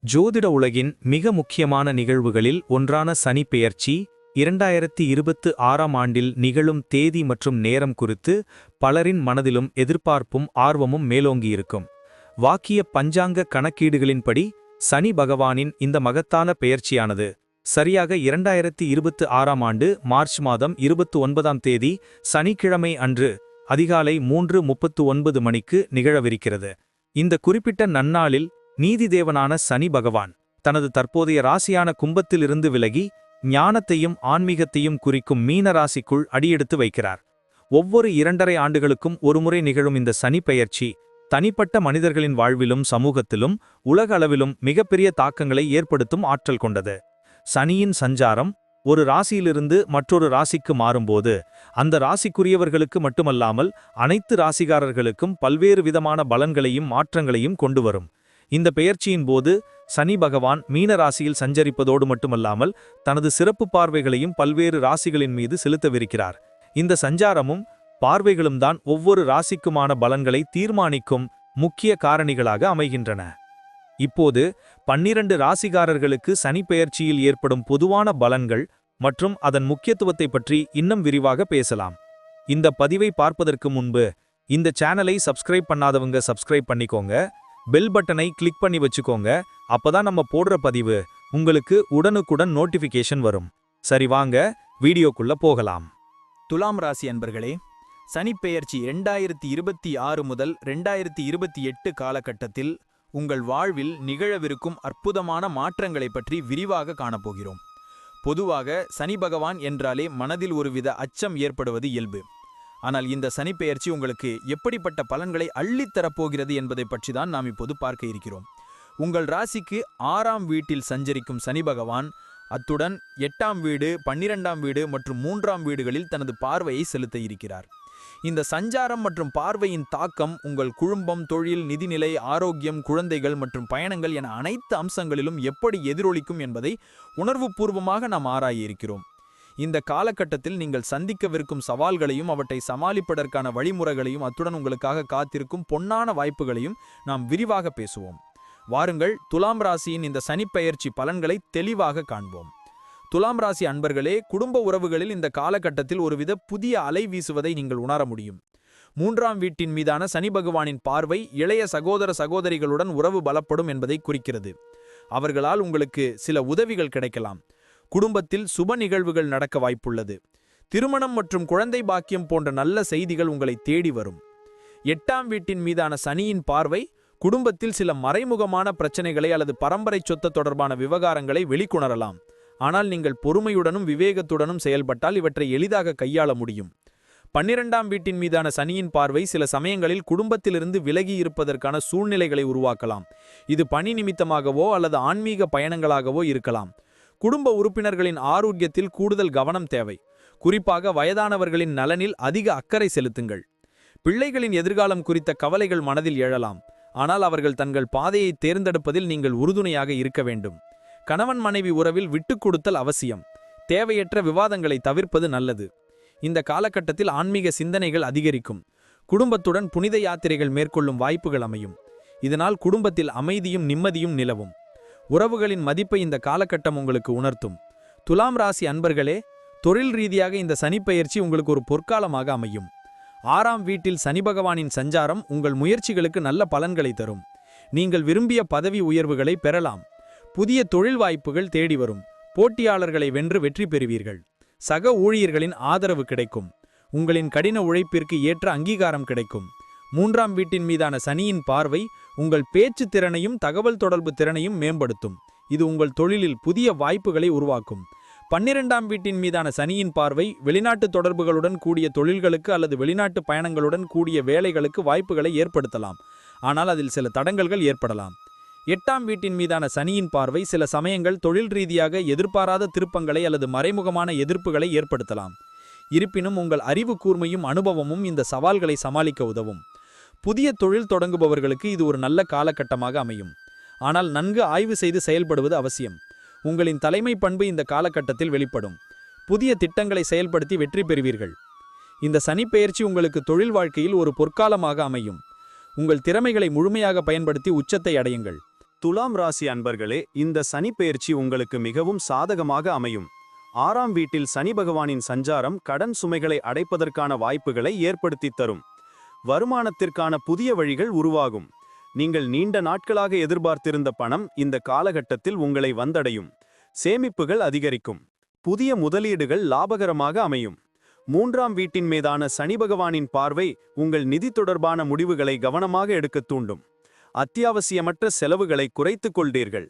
ஜோதிட உலகின் மிக முக்கியமான நிகழ்வுகளில் ஒன்றான சனி பெயர்ச்சி 2026ஆம் ஆண்டில் நிகழும் தேதி மற்றும் நேரம் குறித்து பலரின் மனதிலும் எதிர்பார்ப்பும் ஆர்வமும் மேலோங்கியிருக்கும். வாக்கிய பஞ்சாங்க கணக்கீடுகளின்படி சனி பகவானின் இந்த மகத்தான பெயர்ச்சியானது சரியாக 2026ஆம் ஆண்டு மார்ச் மாதம் 29ஆம் தேதி சனிக்கிழமை அன்று அதிகாலை 3:39 மணிக்கு நிகழவிருக்கிறது. இந்த குறிப்பிட்ட நன்னாளில் நீதிதேவனான சனி பகவான் தனது தற்போதைய ராசியான கும்பத்திலிருந்து விலகி ஞானத்தையும் ஆன்மீகத்தையும் குறிக்கும் மீன ராசிக்குள் அடியெடுத்து வைக்கிறார். ஒவ்வொரு 2.5 ஆண்டுகளுக்கும் ஒருமுறை நிகழும் இந்த சனி பெயர்ச்சி தனிப்பட்ட மனிதர்களின் வாழ்விலும் சமூகத்திலும் உலக அளவிலும் மிகப்பெரிய தாக்கங்களை ஏற்படுத்தும் ஆற்றல் கொண்டது. சனியின் சஞ்சாரம் ஒரு ராசியிலிருந்து மற்றொரு ராசிக்கு மாறும்போது அந்த ராசிக்குரியவர்களுக்கு மட்டுமல்லாமல் அனைத்து ராசிகாரர்களுக்கும் பல்வேறு விதமான பலன்களையும் மாற்றங்களையும் கொண்டு வரும். இந்த பெயர்ச்சியின் போது சனி பகவான் மீன ராசியில் சஞ்சரிப்பதோடு மட்டுமல்லாமல் தனது சிறப்பு பார்வைகளையும் பல்வேறு ராசிகளின் மீது செலுத்தவிருக்கிறார். இந்த சஞ்சாரமும் பார்வைகளும் தான் ஒவ்வொரு ராசிக்குமான பலன்களை தீர்மானிக்கும் முக்கிய காரணிகளாக அமைகின்றன. இப்போது 12 ராசிகாரர்களுக்கு சனி பெயர்ச்சியில் ஏற்படும் பொதுவான பலன்கள் மற்றும் அதன் முக்கியத்துவத்தை பற்றி இன்னும் விரிவாக பேசலாம். இந்த பதிவை பார்ப்பதற்கு முன்பு இந்த சேனலை சப்ஸ்கிரைப் பண்ணாதவங்க சப்ஸ்கிரைப் பண்ணிக்கோங்க, பெல் பட்டனை கிளிக் பண்ணி வச்சுக்கோங்க. அப்பதான் நம்ம போடுற பதிவு உங்களுக்கு உடனுக்குடன் நோட்டிஃபிகேஷன் வரும். சரி, வாங்க வீடியோக்குள்ள போகலாம். துலாம் ராசி அன்பர்களே, சனிப்பெயர்ச்சி 2026 முதல் 2028 காலகட்டத்தில் உங்கள் வாழ்வில் நிகழவிருக்கும் அற்புதமான மாற்றங்களை பற்றி விரிவாக காணப்போகிறோம். பொதுவாக சனி பகவான் என்றாலே மனதில் ஒருவித அச்சம் ஏற்படுவது இயல்பு. ஆனால் இந்த சனிப்பெயர்ச்சி உங்களுக்கு எப்படிப்பட்ட பலன்களை அள்ளித்தரப்போகிறது என்பதை பற்றி தான் நாம் இப்போது பார்க்க இருக்கிறோம். உங்கள் ராசிக்கு 6ஆம் வீட்டில் சஞ்சரிக்கும் சனி பகவான் அத்துடன் 8ஆம் வீடு, 12ஆம் வீடு மற்றும் 3ஆம் வீடுகளில் தனது பார்வையை செலுத்த இருக்கிறார். இந்த சஞ்சாரம் மற்றும் பார்வையின் தாக்கம் உங்கள் குடும்பம், தொழில், நிதிநிலை, ஆரோக்கியம், குழந்தைகள் மற்றும் பயணங்கள் என அனைத்து அம்சங்களிலும் எப்படி எதிரொலிக்கும் என்பதை உணர்வுபூர்வமாக நாம் ஆராய இருக்கிறோம். இந்த காலகட்டத்தில் நீங்கள் சந்திக்கவிருக்கும் சவால்களையும் அவற்றை சமாளிப்பதற்கான வழிமுறைகளையும் அத்துடன் உங்களுக்காக காத்திருக்கும் பொன்னான வாய்ப்புகளையும் நாம் விரிவாக பேசுவோம். வாருங்கள், துலாம் ராசியின் இந்த சனிப்பெயர்ச்சி பலன்களை தெளிவாக காண்போம். துலாம் ராசி அன்பர்களே, குடும்ப உறவுகளில் இந்த காலகட்டத்தில் ஒருவித புதிய அலை வீசுவதை நீங்கள் உணர முடியும். 3ஆம் வீட்டின் மீதான சனி பகவானின் பார்வை இளைய சகோதர சகோதரிகளுடன் உறவு பலப்படும் என்பதை குறிக்கிறது. அவர்களால் உங்களுக்கு சில உதவிகள் கிடைக்கலாம். குடும்பத்தில் சுப நிகழ்வுகள் நடக்க வாய்ப்புள்ளது. திருமணம் மற்றும் குழந்தை பாக்கியம் போன்ற நல்ல செய்திகள் உங்களை தேடி வரும். 8ஆம் வீட்டின் மீதான சனியின் பார்வை குடும்பத்தில் சில மறைமுகமான பிரச்சனைகளை அல்லது பரம்பரை சொத்து தொடர்பான விவகாரங்களை வெளிக்கொணரலாம். ஆனால் நீங்கள் பொறுமையுடனும் விவேகத்துடனும் செயல்பட்டால் இவற்றை எளிதாக கையாள முடியும். 12ஆம் வீட்டின் மீதான சனியின் பார்வை சில சமயங்களில் குடும்பத்திலிருந்து விலகி இருப்பதற்கான சூழ்நிலைகளை உருவாக்கலாம். இது பணி நிமித்தமாகவோ அல்லது ஆன்மீக பயணங்களாகவோ இருக்கலாம். குடும்ப உறுப்பினர்களின் ஆரோக்கியத்தில் கூடுதல் கவனம் தேவை. குறிப்பாக வயதானவர்களின் நலனில் அதிக அக்கறை செலுத்துங்கள். பிள்ளைகளின் எதிர்காலம் குறித்த கவலைகள் மனதில் எழலாம். ஆனால் அவர்கள் தங்கள் பாதையை தேர்ந்தெடுப்பதில் நீங்கள் உறுதுணையாக இருக்க வேண்டும். கணவன் மனைவி உறவில் விட்டுக் கொடுத்தல் அவசியம். தேவையற்ற விவாதங்களை தவிர்ப்பது நல்லது. இந்த காலகட்டத்தில் ஆன்மீக சிந்தனைகள் அதிகரிக்கும். குடும்பத்துடன் புனித யாத்திரைகள் மேற்கொள்ளும் வாய்ப்புகள் அமையும். இதனால் குடும்பத்தில் அமைதியும் நிம்மதியும் நிலவும். உறவுகளின் மதிப்பை இந்த காலகட்டம் உங்களுக்கு உணர்த்தும். துலாம் ராசி அன்பர்களே, தொழில் ரீதியாக இந்த சனிப்பெயர்ச்சி உங்களுக்கு ஒரு பொற்காலமாக அமையும். 6ஆம் வீட்டில் சனி பகவானின் சஞ்சாரம் உங்கள் முயற்சிகளுக்கு நல்ல பலன்களை தரும். நீங்கள் விரும்பிய பதவி உயர்வுகளை பெறலாம். புதிய தொழில் வாய்ப்புகள் தேடி வரும். போட்டியாளர்களை வென்று வெற்றி பெறுவீர்கள். சக ஊழியர்களின் ஆதரவு கிடைக்கும். உங்களின் கடின உழைப்பிற்கு ஏற்ற அங்கீகாரம் கிடைக்கும். 3ஆம் வீட்டின் மீதான சனியின் பார்வை உங்கள் பேச்சு திறனையும் தகவல் தொடர்பு திறனையும் மேம்படுத்தும். இது உங்கள் தொழிலில் புதிய வாய்ப்புகளை உருவாக்கும். 12ஆம் வீட்டின் மீதான சனியின் பார்வை வெளிநாட்டு தொடர்புகளுடன் கூடிய தொழில்களுக்கு அல்லது வெளிநாட்டு பயணங்களுடன் கூடிய வேலைகளுக்கு வாய்ப்புகளை ஏற்படுத்தலாம். ஆனால் அதில் சில தடங்கல்கள் ஏற்படலாம். 8ஆம் வீட்டின் மீதான சனியின் பார்வை சில சமயங்கள் தொழில் ரீதியாக எதிர்பாராத திருப்பங்களை அல்லது மறைமுகமான எதிர்ப்புகளை ஏற்படுத்தலாம். இருப்பினும் உங்கள் அறிவு கூர்மையும் அனுபவமும் இந்த சவால்களை சமாளிக்க உதவும். புதிய தொழில் தொடங்குபவர்களுக்கு இது ஒரு நல்ல காலகட்டமாக அமையும். ஆனால் நன்கு ஆய்வு செய்து செயல்படுவது அவசியம். உங்களின் தலைமை பண்பு இந்த காலகட்டத்தில் வெளிப்படும். புதிய திட்டங்களை செயல்படுத்தி வெற்றி பெறுவீர்கள். இந்த சனிப்பெயர்ச்சி உங்களுக்கு தொழில் வாழ்க்கையில் ஒரு பொற்காலமாக அமையும். உங்கள் திறமைகளை முழுமையாக பயன்படுத்தி உச்சத்தை அடையுங்கள். துலாம் ராசி அன்பர்களே, இந்த சனி பெயர்ச்சி உங்களுக்கு மிகவும் சாதகமாக அமையும். 6ஆம் வீட்டில் சனி பகவானின் சஞ்சாரம் கடன் சுமைகளை அடைப்பதற்கான வாய்ப்புகளை ஏற்படுத்தித் தரும். வருமானத்திற்கான புதிய வழிகள் உருவாகும். நீங்கள் நீண்ட நாட்களாக எதிர்பார்த்திருந்த பணம் இந்த காலகட்டத்தில் உங்களை வந்தடையும். சேமிப்புகள் அதிகரிக்கும். புதிய முதலீடுகள் லாபகரமாக அமையும். 3ஆம் வீட்டின் மீதான சனி பகவானின் பார்வை உங்கள் நிதி தொடர்பான முடிவுகளை கவனமாக எடுக்கத் தூண்டும். அத்தியாவசியமற்ற செலவுகளை குறைத்துக் கொள்வீர்கள்.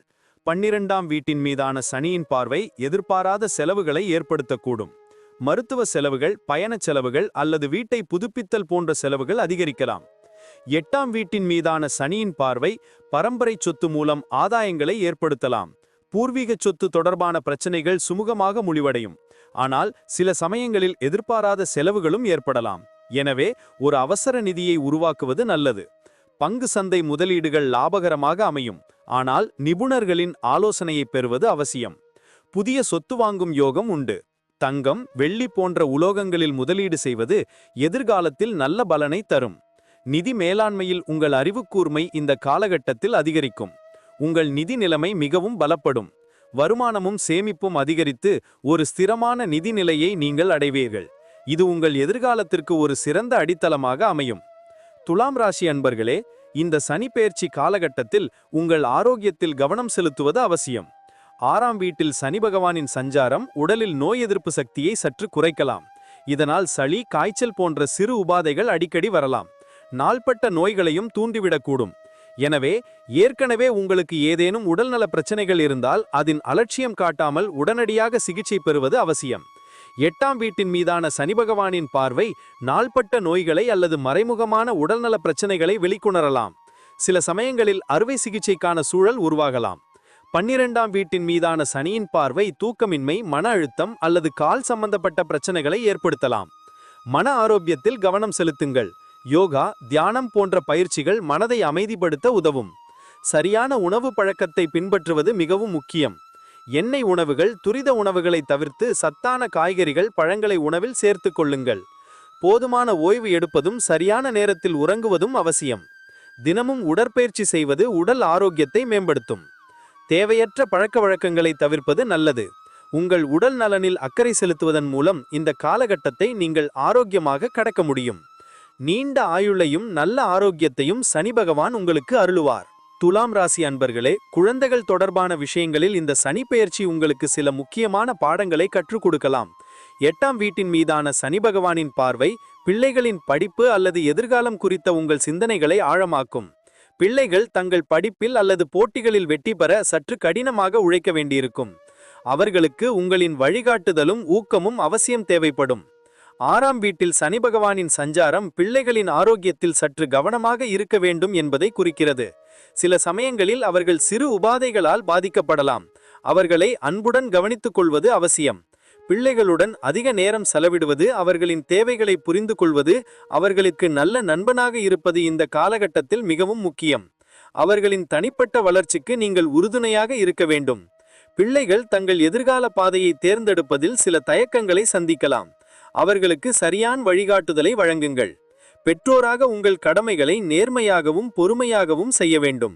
12ஆம் வீட்டின் மீதான சனியின் பார்வை எதிர்பாராத செலவுகளை ஏற்படுத்தக்கூடும். மருத்துவ செலவுகள், பயணச் செலவுகள் அல்லது வீட்டை புதுப்பித்தல் போன்ற செலவுகள் அதிகரிக்கலாம். 8ஆம் வீட்டின் மீதான சனியின் பார்வை பரம்பரை சொத்து மூலம் ஆதாயங்களை ஏற்படுத்தலாம். பூர்வீக சொத்து தொடர்பான பிரச்சனைகள் சுமூகமாக முடிவடையும். ஆனால் சில சமயங்களில் எதிர்பாராத செலவுகளும் ஏற்படலாம். எனவே ஒரு அவசர நிதியை உருவாக்குவது நல்லது. பங்கு சந்தை முதலீடுகள் லாபகரமாக அமையும். ஆனால் நிபுணர்களின் ஆலோசனையை பெறுவது அவசியம். புதிய சொத்து வாங்கும் யோகம் உண்டு. தங்கம், வெள்ளி போன்ற உலோகங்களில் முதலீடு செய்வது எதிர்காலத்தில் நல்ல பலனை தரும். நிதி மேலாண்மையில் உங்கள் அறிவுக்கூர்மை இந்த காலகட்டத்தில் அதிகரிக்கும். உங்கள் நிதி நிலைமை மிகவும் பலப்படும். வருமானமும் சேமிப்பும் அதிகரித்து ஒரு ஸ்திரமான நிதி நிலையை நீங்கள் அடைவீர்கள். இது உங்கள் எதிர்காலத்திற்கு ஒரு சிறந்த அடித்தளமாக அமையும். துலாம் ராசி அன்பர்களே, இந்த சனி பெயர்ச்சி காலகட்டத்தில் உங்கள் ஆரோக்கியத்தில் கவனம் செலுத்துவது அவசியம். 6ஆம் வீட்டில் சனி பகவானின் சஞ்சாரம் உடலில் நோய் எதிர்ப்பு சக்தியை சற்று குறைக்கலாம். இதனால் சளி, காய்ச்சல் போன்ற சிறு உபாதைகள் அடிக்கடி வரலாம். நாள்பட்ட நோய்களையும் தூண்டிவிடக்கூடும். எனவே ஏற்கனவே உங்களுக்கு ஏதேனும் உடல்நல பிரச்சனைகள் இருந்தால் அதன் அலட்சியம் காட்டாமல் உடனடியாக சிகிச்சை பெறுவது அவசியம். 8ஆம் வீட்டின் மீதான சனி பகவானின் பார்வை நாள்பட்ட நோய்களை அல்லது மறைமுகமான உடல்நல பிரச்சனைகளை வெளிக்கொணரலாம். சில சமயங்களில் அறுவை சிகிச்சைக்கான சூழல் உருவாகலாம். 12ஆம் வீட்டின் மீதான சனியின் பார்வை தூக்கமின்மை, மன அழுத்தம் அல்லது கால் சம்பந்தப்பட்ட பிரச்சனைகளை ஏற்படுத்தலாம். மன ஆரோக்கியத்தில் கவனம் செலுத்துங்கள். யோகா, தியானம் போன்ற பயிற்சிகள் மனதை அமைதிப்படுத்த உதவும். சரியான உணவு பழக்கத்தை பின்பற்றுவது மிகவும் முக்கியம். எண்ணெய் உணவுகள், துரித உணவுகளை தவிர்த்து சத்தான காய்கறிகள், பழங்களை உணவில் சேர்த்து கொள்ளுங்கள். போதுமான ஓய்வு எடுப்பதும் சரியான நேரத்தில் உறங்குவதும் அவசியம். தினமும் உடற்பயிற்சி செய்வது உடல் ஆரோக்கியத்தை மேம்படுத்தும். தேவையற்ற பழக்க வழக்கங்களை தவிர்ப்பது நல்லது. உங்கள் உடல் நலனில் அக்கறை செலுத்துவதன் மூலம் இந்த காலகட்டத்தை நீங்கள் ஆரோக்கியமாக கடக்க முடியும். நீண்ட ஆயுளையும் நல்ல ஆரோக்கியத்தையும் சனி பகவான் உங்களுக்கு அருளுவார். துலாம் ராசி அன்பர்களே, குழந்தைகள் தொடர்பான விஷயங்களில் இந்த சனி பெயர்ச்சி உங்களுக்கு சில முக்கியமான பாடங்களை கற்றுக் கொடுக்கலாம். 8ஆம் வீட்டின் மீதான சனி பகவானின் பார்வை பிள்ளைகளின் படிப்பு அல்லது எதிர்காலம் குறித்த உங்கள் சிந்தனைகளை ஆழமாக்கும். பிள்ளைகள் தங்கள் படிப்பில் அல்லது போட்டிகளில் வெற்றி பெற சற்று கடினமாக உழைக்க வேண்டியிருக்கும். அவர்களுக்கு உங்களின் வழிகாட்டுதலும் ஊக்கமும் அவசியம் தேவைப்படும். 6ஆம் வீட்டில் சனி பகவானின் சஞ்சாரம் பிள்ளைகளின் ஆரோக்கியத்தில் சற்று கவனமாக இருக்க வேண்டும் என்பதை குறிக்கிறது. சில சமயங்களில் அவர்கள் சிறு உபாதைகளால் பாதிக்கப்படலாம். அவர்களை அன்புடன் கவனித்துக் கொள்வது அவசியம். பிள்ளைகளுடன் அதிக நேரம் செலவிடுவது, அவர்களின் தேவைகளை புரிந்து கொள்வது, அவர்களுக்கு நல்ல நண்பனாக இருப்பது இந்த காலகட்டத்தில் மிகவும் முக்கியம். அவர்களின் தனிப்பட்ட வளர்ச்சிக்கு நீங்கள் உறுதுணையாக இருக்க வேண்டும். பிள்ளைகள் தங்கள் எதிர்கால பாதையை தேர்ந்தெடுப்பதில் சில தயக்கங்களை சந்திக்கலாம். அவர்களுக்கு சரியான வழிகாட்டுதலை வழங்குங்கள். பெற்றோராக உங்கள் கடமைகளை நேர்மையாகவும் பொறுமையாகவும் செய்ய வேண்டும்.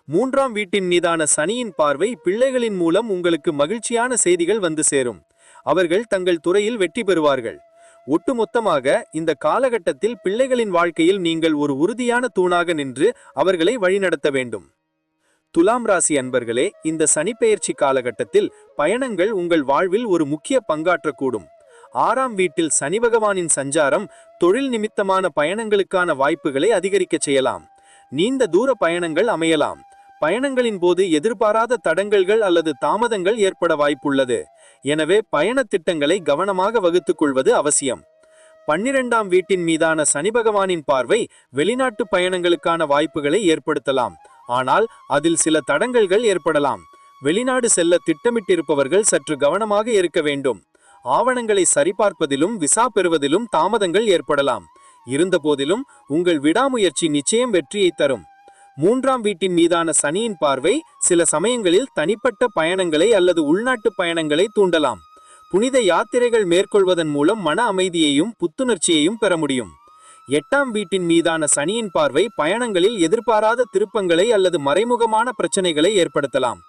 3ஆம் வீட்டின் மீதான சனியின் பார்வை பிள்ளைகளின் மூலம் உங்களுக்கு மகிழ்ச்சியான செய்திகள் வந்து சேரும். அவர்கள் தங்கள் துறையில் வெற்றி பெறுவார்கள். ஒட்டுமொத்தமாக இந்த காலகட்டத்தில் பிள்ளைகளின் வாழ்க்கையில் நீங்கள் ஒரு உறுதியான தூணாக நின்று அவர்களை வழிநடத்த வேண்டும். துலாம் ராசி அன்பர்களே, இந்த சனிப்பெயர்ச்சி காலகட்டத்தில் பயணங்கள் உங்கள் வாழ்வில் ஒரு முக்கிய பங்காற்றக்கூடும். 6ஆம் வீட்டில் சனி பகவானின் சஞ்சாரம் தொழில் நிமித்தமான பயணங்களுக்கான வாய்ப்புகளை அதிகரிக்கச் செய்யலாம். நீண்ட தூர பயணங்கள் அமையலாம். பயணங்களின் போது எதிர்பாராத தடங்கல்கள் அல்லது தாமதங்கள் ஏற்பட வாய்ப்புள்ளது. எனவே பயண திட்டங்களை கவனமாக வகுத்துக் கொள்வது அவசியம். 12ஆம் வீட்டின் மீதான சனி பகவானின் பார்வை வெளிநாட்டு பயணங்களுக்கான வாய்ப்புகளை ஏற்படுத்தலாம். ஆனால் அதில் சில தடங்கல்கள் ஏற்படலாம். வெளிநாடு செல்ல திட்டமிட்டிருப்பவர்கள் சற்று கவனமாக இருக்க வேண்டும். ஆவணங்களை சரிபார்ப்பதிலும் விசா பெறுவதிலும் தாமதங்கள் ஏற்படலாம். இருந்தபோதிலும் உங்கள் விடாமுயற்சி நிச்சயம் வெற்றியை தரும். 3ஆம் வீட்டின் மீதான சனியின் பார்வை சில சமயங்களில் தனிப்பட்ட பயணங்களை அல்லது உள்நாட்டு பயணங்களை தூண்டலாம். புனித யாத்திரைகள் மேற்கொள்வதன் மூலம் மன அமைதியையும் புத்துணர்ச்சியையும் பெற முடியும். 8ஆம் வீட்டின் மீதான சனியின் பார்வை பயணங்களில் எதிர்பாராத திருப்பங்களை அல்லது மறைமுகமான பிரச்சனைகளை ஏற்படுத்தலாம்.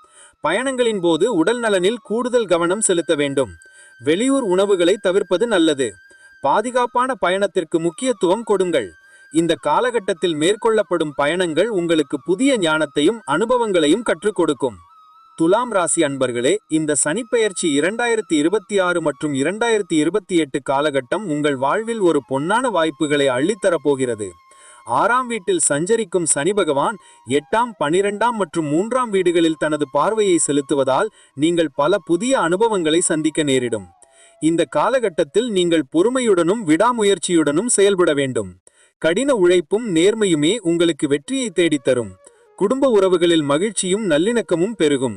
பயணங்களின் போது உடல் நலனில் கூடுதல் கவனம் செலுத்த வேண்டும். வெளியூர் உணவுகளை தவிர்ப்பது நல்லது. பாதுகாப்பான பயணத்திற்கு முக்கியத்துவம் கொடுங்கள். இந்த காலகட்டத்தில் மேற்கொள்ளப்படும் பயணங்கள் உங்களுக்கு புதிய ஞானத்தையும் அனுபவங்களையும் கற்றுக் கொடுக்கும். துலாம் ராசி அன்பர்களே, இந்த சனிப்பெயர்ச்சி 2026 மற்றும் 2028 காலகட்டம் உங்கள் வாழ்வில் ஒரு பொன்னான வாய்ப்புகளை அள்ளித்தரப்போகிறது. 6ஆம் வீட்டில் சஞ்சரிக்கும் சனி பகவான் 8ஆம், 12ஆம் மற்றும் 3ஆம் வீடுகளில் தனது பார்வையை செலுத்துவதால் நீங்கள் பல புதிய அனுபவங்களை சந்திக்க நேரிடும். இந்த காலகட்டத்தில் நீங்கள் பொறுமையுடனும் விடாமுயற்சியுடனும் செயல்பட வேண்டும். கடின உழைப்பும் நேர்மையுமே உங்களுக்கு வெற்றியை தேடித்தரும். குடும்ப உறவுகளில் மகிழ்ச்சியும் நல்லிணக்கமும் பெருகும்.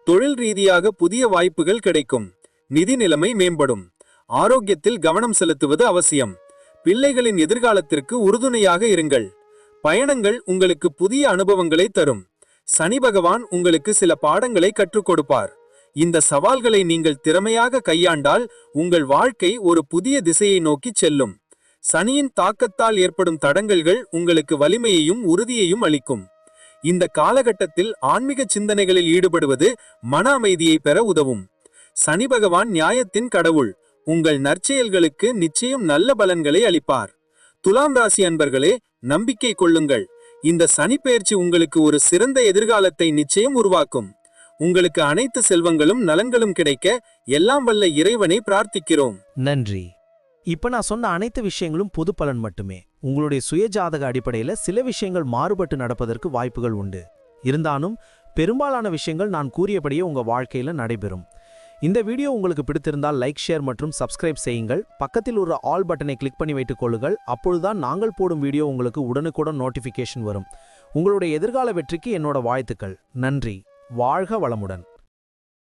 தொழில் ரீதியாக புதிய வாய்ப்புகள் கிடைக்கும். நிதி நிலைமை மேம்படும். ஆரோக்கியத்தில் கவனம் செலுத்துவது அவசியம். பிள்ளைகளின் எதிர்காலத்திற்கு உறுதுணையாக இருங்கள். பயணங்கள் உங்களுக்கு புதிய அனுபவங்களை தரும். சனி பகவான் உங்களுக்கு சில பாடங்களை கற்றுக் கொடுப்பார். இந்த சவால்களை நீங்கள் திறமையாக கையாண்டால் உங்கள் வாழ்க்கை ஒரு புதிய திசையை நோக்கி செல்லும். சனியின் தாக்கத்தால் ஏற்படும் தடங்கல்கள் உங்களுக்கு வலிமையையும் உறுதியையும் அளிக்கும். இந்த காலகட்டத்தில் ஆன்மீக சிந்தனைகளில் ஈடுபடுவது மன அமைதியை பெற உதவும். சனி பகவான் நியாயத்தின் கடவுள். உங்கள் நற்செயல்களுக்கு நிச்சயம் நல்ல பலன்களை அளிப்பார். துலாம் ராசி அன்பர்களே, நம்பிக்கை கொள்ளுங்கள். இந்த சனிப்பெயர்ச்சி உங்களுக்கு ஒரு சிறந்த எதிர்காலத்தை நிச்சயம் உருவாக்கும். உங்களுக்கு அனைத்து செல்வங்களும் நலன்களும் கிடைக்க எல்லாம் வல்ல இறைவனை பிரார்த்திக்கிறோம். நன்றி. இப்ப நான் சொன்ன அனைத்து விஷயங்களும் பொது பலன் மட்டுமே. உங்களுடைய சுயஜாதக அடிப்படையில சில விஷயங்கள் மாறுபட்டு நடப்பதற்கு வாய்ப்புகள் உண்டு. இருந்தாலும் பெரும்பாலான விஷயங்கள் நான் கூறியபடியே உங்க வாழ்க்கையில நடைபெறும். இந்த வீடியோ உங்களுக்கு பிடித்திருந்தால் லைக், ஷேர் மற்றும் சப்ஸ்கிரைப் செய்யுங்கள். பக்கத்தில் ஒரு ஆல் பட்டனை கிளிக் பண்ணி வைத்துக் கொள்ளுங்கள். அப்பொழுதுதான் நாங்கள் போடும் வீடியோ உங்களுக்கு உடனுக்குடன் நோட்டிஃபிகேஷன் வரும். உங்களுடைய எதிர்கால வெற்றிக்கு என்னோட வாழ்த்துக்கள். நன்றி. வாழ்க வளமுடன்.